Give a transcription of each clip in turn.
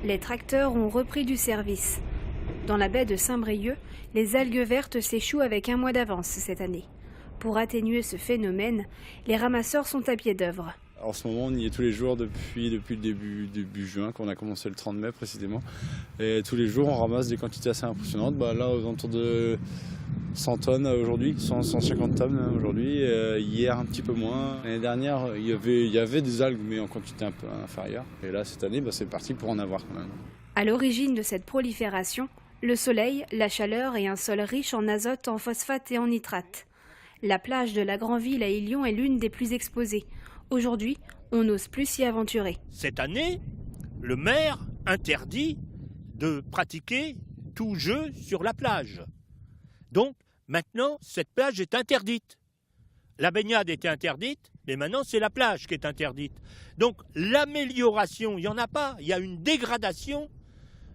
Les tracteurs ont repris du service. Dans la baie de Saint-Brieuc, les algues vertes s'échouent avec un mois d'avance cette année. Pour atténuer ce phénomène, les ramasseurs sont à pied d'œuvre. En ce moment, on y est tous les jours depuis le début juin, qu'on a commencé le 30 mai précisément. Et tous les jours, on ramasse des quantités assez impressionnantes. Là, aux alentours de 100 tonnes aujourd'hui, 150 tonnes aujourd'hui. Hier, un petit peu moins. L'année dernière, il y avait des algues, mais en quantité un peu inférieure. Et là, cette année, c'est parti pour en avoir quand même. À l'origine de cette prolifération, le soleil, la chaleur et un sol riche en azote, en phosphate et en nitrate. La plage de la Granville à Ilion est l'une des plus exposées. Aujourd'hui, on n'ose plus s'y aventurer. Cette année, le maire interdit de pratiquer tout jeu sur la plage. Donc, maintenant, cette plage est interdite. La baignade était interdite, mais maintenant, c'est la plage qui est interdite. Donc, l'amélioration, il n'y en a pas. Il y a une dégradation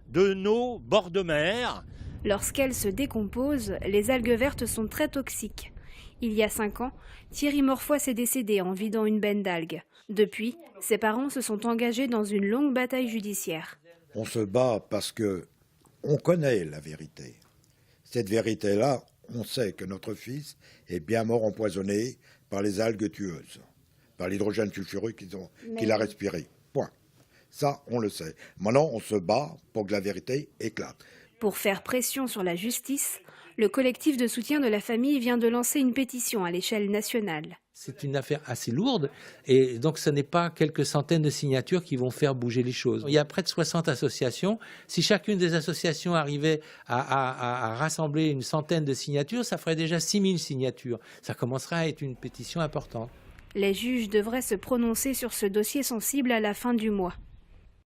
de nos bords de mer. Lorsqu'elles se décomposent, les algues vertes sont très toxiques. Il y a 5 ans, Thierry Morfoy s'est décédé en vidant une benne d'algues. Depuis, ses parents se sont engagés dans une longue bataille judiciaire. On se bat parce qu'on connaît la vérité. Cette vérité-là, on sait que notre fils est bien mort empoisonné par les algues tueuses, par l'hydrogène sulfurique qu'il a respiré. Point. Ça, on le sait. Maintenant, on se bat pour que la vérité éclate. Pour faire pression sur la justice, le collectif de soutien de la famille vient de lancer une pétition à l'échelle nationale. C'est une affaire assez lourde et donc ce n'est pas quelques centaines de signatures qui vont faire bouger les choses. Il y a près de 60 associations. Si chacune des associations arrivait à rassembler une centaine de signatures, ça ferait déjà 6000 signatures. Ça commencerait à être une pétition importante. Les juges devraient se prononcer sur ce dossier sensible à la fin du mois.